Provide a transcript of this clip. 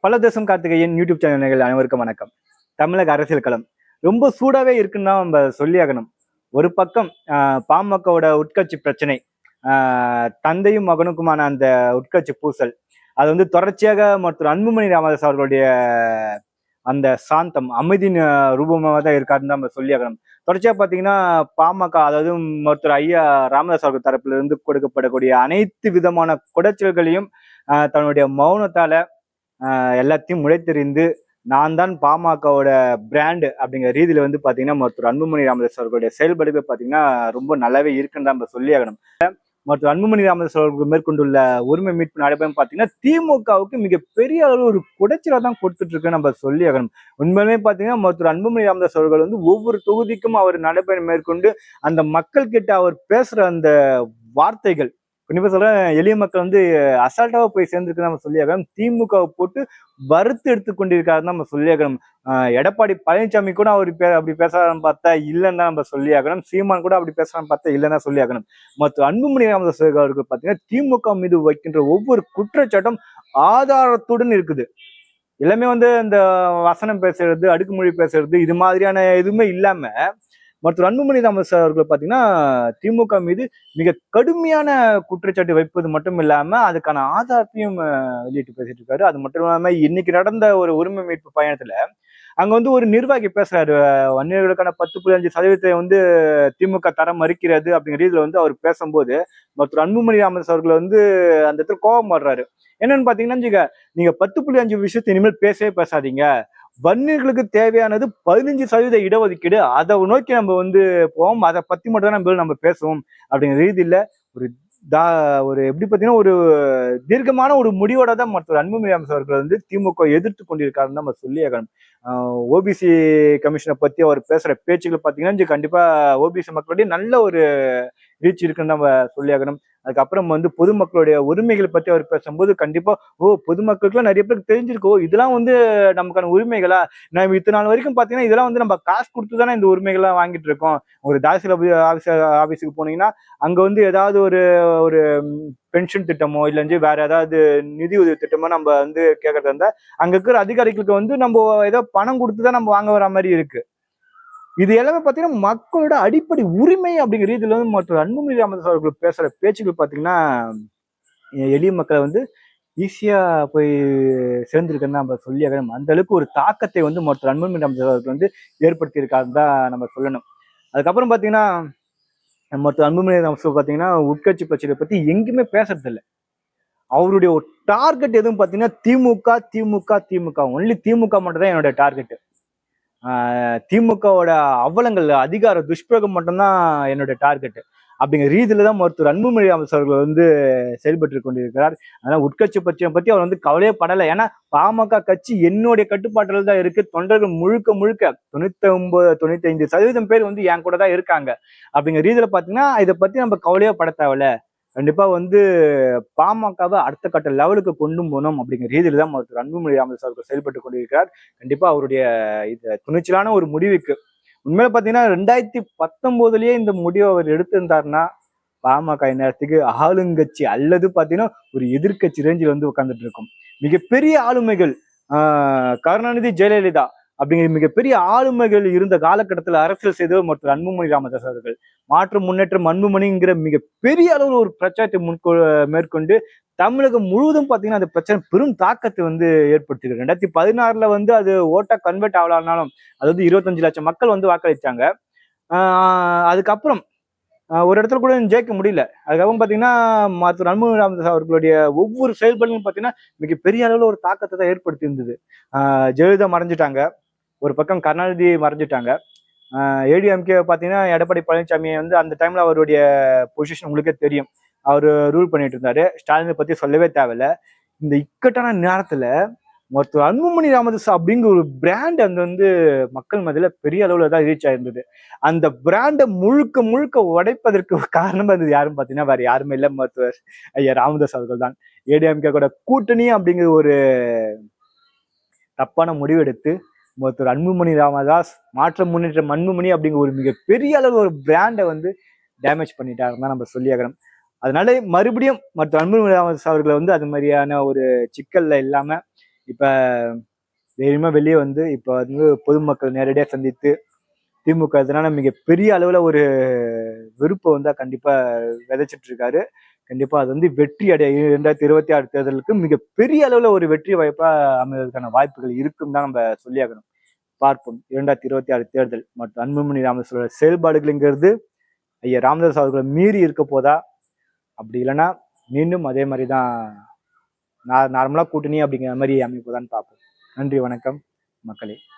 பல தேசம் கார்த்திகேயன் யூடியூப் சேனல்கள் அனைவருக்கும் வணக்கம். தமிழக அரசியல் களம் ரொம்ப சூடாவே இருக்குன்னு தான் நம்ம சொல்லியாகணும். ஒரு பக்கம் பாமகவோட உட்கட்சி பிரச்சனை, தந்தையும் மகனுக்குமான அந்த உட்கட்சி பூசல், அது வந்து தொடர்ச்சியாக மருத்துவர் அன்புமணி ராமதாஸ் அவர்களுடைய அந்த சாந்தம் அமைதியின் ரூபமாக தான் இருக்காருன்னு தான் நம்ம சொல்லியாகணும். தொடர்ச்சியா பாத்தீங்கன்னா பாமக, அதாவது மருத்துவர் ஐயா ராமதாஸ் அவர்கள் தரப்புல இருந்து கொடுக்கப்படக்கூடிய அனைத்து விதமான குடைச்சல்களையும் தன்னுடைய மௌனத்தால எல்லாத்தையும் முளைத்தெறிந்து நான் தான் பாமகவோட பிராண்டு அப்படிங்கிற ரீதியில வந்து பாத்தீங்கன்னா மருத்துவர் அன்புமணி ராமதாஸ் அவர்களுடைய செயல்பாடுகள் பாத்தீங்கன்னா ரொம்ப நல்லாவே இருக்குன்னு தான் நம்ம சொல்லி ஆகணும். மருத்துவர் அன்புமணி ராமதாஸ் அவர்கள் மேற்கொண்டுள்ள உரிமை மீட்பு நடைபெறும் பாத்தீங்கன்னா திமுகவுக்கு மிகப்பெரிய அளவு ஒரு குடைச்சலை தான் கொடுத்துட்டு இருக்குன்னு நம்ம சொல்லி ஆகணும். உண்மையுமே பாத்தீங்கன்னா மருத்துவர் அன்புமணி ராமதாஸ் அவர்கள் வந்து ஒவ்வொரு தொகுதிக்கும் அவர் நடைபெறும் மேற்கொண்டு அந்த மக்கள் கிட்ட அவர் பேசுற அந்த வார்த்தைகள், கண்டிப்பா சொல்றேன், எளிய மக்கள் வந்து அசால்ட்டாவா போய் சேர்ந்துருக்கு நம்ம சொல்லியாகணும். திமுகவை போட்டு வறுத்து எடுத்து கொண்டிருக்காருன்னு நம்ம சொல்லியாகணும். எடப்பாடி பழனிசாமி கூட அவர் அப்படி பேசுறான்னு பார்த்தா இல்லைன்னு தான் நம்ம சொல்லியாகணும். சீமான் கூட அப்படி பேசுறான்னு பார்த்தா இல்லைன்னா சொல்லியாகணும். மற்ற அன்புமணி ராமதாஸ் அவர்கள் பார்த்தீங்கன்னா திமுக மீது வைக்கின்ற ஒவ்வொரு குற்றச்சாட்டும் ஆதாரத்துடன் இருக்குது. எல்லாமே வந்து இந்த வசனம் பேசுறது, அடுக்குமொழி பேசுறது, இது மாதிரியான எதுவுமே இல்லாம மருத்துவர் அன்புமணி ராமதாஸ் அவர்கள் பாத்தீங்கன்னா திமுக மீது மிக கடுமையான குற்றச்சாட்டு வைப்பது மட்டும் இல்லாம அதுக்கான ஆதாரத்தையும் வெளியிட்டு பேசிட்டு இருக்காரு. அது மட்டும் இல்லாம இன்னைக்கு நடந்த ஒரு உரிமை மீட்பு பயணத்துல அங்க வந்து ஒரு நிர்வாகி பேசுறாரு, வன்னியர்களுக்கான 10.5% வந்து திமுக தரம் மறுக்கிறது அப்படிங்கிற ரீதியில வந்து அவர் பேசும்போது மருத்துவர் அன்புமணி ராமதாஸ் அவர்கள் வந்து அந்த இடத்துல கோபம் வர்றாரு. என்னன்னு பாத்தீங்கன்னா, நீங்க 10.5 விஷயத்தை இனிமேல் பேசவே பேசாதீங்க, வன்னியர்களுக்கு தேவையானது 15% இடஒதுக்கீடு, அதை நோக்கி நம்ம வந்து போவோம், அதை பத்தி மட்டும் தான் நம்ம பேசுவோம் அப்படிங்கிற ரீதியில ஒரு ஒரு எப்படி பாத்தீங்கன்னா ஒரு தீர்க்கமான ஒரு முடிவோட தான் மருத்துவர் அன்புமணி ராமதாஸ் அவர்கள் வந்து திமுக எதிர்த்து கொண்டிருக்காருன்னு நம்ம சொல்லியாகணும். ஓபிசி கமிஷனை பத்தி அவர் பேசுற பேச்சுக்கள் பாத்தீங்கன்னா கண்டிப்பா ஓபிசி மக்களுடைய நல்ல ஒரு ரீச் இருக்குன்னு நம்ம சொல்லியாகணும். அதுக்கப்புறம் வந்து பொதுமக்களுடைய உரிமைகளை பத்தி அவர் பேசும்போது கண்டிப்பா பொதுமக்களுக்குலாம் நிறைய பேருக்கு தெரிஞ்சிருக்கோ இதெல்லாம் வந்து நமக்கான உரிமைகளா, நம்ம இத்தனை நாள் வரைக்கும் பாத்தீங்கன்னா இதெல்லாம் வந்து நம்ம காசு கொடுத்து தானே இந்த உரிமைகள்லாம் வாங்கிட்டு இருக்கோம். ஒரு தாசில் ஆபீஸுக்கு போனீங்கன்னா அங்க வந்து ஏதாவது ஒரு ஒரு பென்ஷன் திட்டமோ இல்லைஞ்சு வேற ஏதாவது நிதி உதவி திட்டமோ நம்ம வந்து கேட்கறதா இருந்தா அங்க இருக்கிற அதிகாரிகளுக்கு வந்து நம்ம ஏதோ பணம் கொடுத்துதான் நம்ம வாங்க வர மாதிரி இருக்கு. இது எல்லாமே பாத்தீங்கன்னா மக்களோட அடிப்படை உரிமை அப்படிங்கிற ரீதியில வந்து மற்ற அன்புமணி ராமதாஸ் அவர்கள் பேசுற பேச்சுக்கள் பாத்தீங்கன்னா எளிய மக்களை வந்து ஈஸியா போய் சேர்ந்திருக்குன்னு நம்ம சொல்லி அந்த அளவுக்கு ஒரு தாக்கத்தை வந்து மற்ற அன்புமணி ராமதாஸ் அவர்கள் வந்து ஏற்படுத்தி இருக்காருன்னு தான் நம்ம சொல்லணும். அதுக்கப்புறம் பாத்தீங்கன்னா மற்ற அன்புமணி ராமதாஸ் பாத்தீங்கன்னா உட்கட்சி பிரச்சனை பத்தி எங்குமே பேசுறது இல்லை. அவருடைய ஒரு டார்கெட் எதுவும் பாத்தீங்கன்னா திமுக திமுக திமுக, ஒன்லி திமுக மட்டும் தான் என்னோட டார்கெட். திமுகவோட அவலங்கள், அதிகார துஷ்பிரகம் மட்டும்தான் என்னோட டார்கெட் அப்படிங்கிற ரீதியில தான் மருத்துவர் அன்புமணி ராமதாஸ் அவர்கள் வந்து செயல்பட்டு கொண்டிருக்கிறார். அதனால உட்கட்சி பிரச்சனை பத்தி அவர் வந்து கவலையே படலை. ஏன்னா பாமக கட்சி என்னுடைய கட்டுப்பாட்டில் தான் இருக்கு. தொண்டர்கள் முழுக்க முழுக்க 99-95% பேர் வந்து என் கூட தான் இருக்காங்க அப்படிங்கிற ரீதியில பாத்தீங்கன்னா இதை பத்தி நம்ம கவலையே பட தேவையில்ல. கண்டிப்பா வந்து பாமகவை அடுத்த கட்ட லெவலுக்கு கொண்டு போகணும் அப்படிங்கிற ரீதியில தான் மருத்துவர் அன்புமணி ராமதாஸ் அவர்கள் செயல்பட்டு கொண்டிருக்கிறார். கண்டிப்பா அவருடைய இது துணிச்சலான ஒரு முடிவுக்கு உண்மையில பாத்தீங்கன்னா 2019லயே இந்த முடிவை அவர் எடுத்திருந்தாருன்னா பாமக நேரத்துக்கு ஆளுங்கட்சி அல்லது பாத்தீங்கன்னா ஒரு எதிர்கட்சி ரேஞ்சில் வந்து உட்கார்ந்துட்டு இருக்கும். மிகப்பெரிய ஆளுமைகள், கருணாநிதி, ஜெயலலிதா அப்படிங்கிற மிகப்பெரிய ஆளுமைகள் இருந்த காலகட்டத்தில் அரசியல் செய்தவர் மருத்துவர் அன்புமணி ராமதாஸ் அவர்கள். மாற்று முன்னேற்றம் அன்புமணிங்கிற மிகப்பெரிய அளவில் ஒரு பிரச்சாரத்தை மேற்கொண்டு தமிழகம் முழுவதும் பாத்தீங்கன்னா அந்த பிரச்சனை பெரும் தாக்கத்தை வந்து ஏற்படுத்திருக்கு. 2016 வந்து அது ஓட்டா கன்வெர்ட் ஆகலாம்னாலும் அதாவது 25 லட்சம் மக்கள் வந்து வாக்களிச்சாங்க. அதுக்கப்புறம் ஒரு இடத்துல கூட ஜெயிக்க முடியல. அதுக்கப்புறம் பாத்தீங்கன்னா மருத்துவர் அன்புமணி ராமதாஸ் அவர்களுடைய ஒவ்வொரு செயல்பாடுகளும் பாத்தீங்கன்னா மிகப்பெரிய அளவில் ஒரு தாக்கத்தை தான் ஏற்படுத்தி இருந்தது. ஜெயலலிதா மறைஞ்சிட்டாங்க, ஒரு பக்கம் கருணாநிதி மறைஞ்சிட்டாங்க. ஏடிஎம்கே பாத்தீங்கன்னா எடப்பாடி பழனிசாமி வந்து அந்த டைம்ல அவருடைய பொசிஷன் உங்களுக்கே தெரியும், அவர் ரூல் பண்ணிட்டு இருந்தாரு. ஸ்டாலினை பத்தி சொல்லவே தேவையில்ல. இந்த இக்கட்டான நேரத்துல மருத்துவர் அன்புமணி ராமதாஸ் அப்படிங்கிற ஒரு பிராண்ட் அங்க வந்து மக்கள் மத்தியில பெரிய அளவுல தான் ரீச் ஆயிருந்தது. அந்த பிராண்டை முழுக்க முழுக்க உடைப்பதற்கு காரணமா இருந்தது யாரும் பாத்தீங்கன்னா வேற யாருமே இல்லை, மருத்துவர் ஐயா ராமதாஸ் அவர்கள் தான். ஏடிஎம்கே கூட கூட்டணி அப்படிங்கிற ஒரு தப்பான முடிவெடுத்து மருத்துவர் அன்புமணி ராமதாஸ், மாற்ற முன்னேற்றம் அன்புமணி அப்படிங்கிற ஒரு மிகப்பெரிய அளவு ஒரு பிராண்டை வந்து டேமேஜ் பண்ணிட்டாருன்னு தான் நம்ம சொல்லியாகணும். அதனால மறுபடியும் மருத்துவர் அன்புமணி ராமதாஸ் அவர்களை வந்து அது மாதிரியான ஒரு சிக்கல்ல இல்லாம இப்ப தைரியமா வெளியே வந்து இப்ப வந்து பொதுமக்கள் நேரடியாக சந்தித்து திமுக இதனால மிகப்பெரிய அளவுல ஒரு விருப்பம் வந்து கண்டிப்பா விதைச்சிட்டு இருக்காரு. கண்டிப்பா அது வந்து வெற்றி அடைய 2026 தேர்தலுக்கு மிகப்பெரிய அளவுல ஒரு வெற்றி வாய்ப்பா அமைவதற்கான வாய்ப்புகள் இருக்குன்னு தான் நம்ம சொல்லியாகணும். பார்ப்போம் 2026 தேர்தல் மற்றும் அன்புமணி ராமதாஸோட செயல்பாடுகள்ங்கிறது ஐயா ராமதாஸ் அவர்களை மீறி இருக்க போதா, அப்படி இல்லைன்னா மீண்டும் அதே மாதிரிதான் நார்மலா கூட்டணி அப்படிங்கிற மாதிரி அமைப்பதான்னு பார்ப்போம். நன்றி, வணக்கம் மக்களே.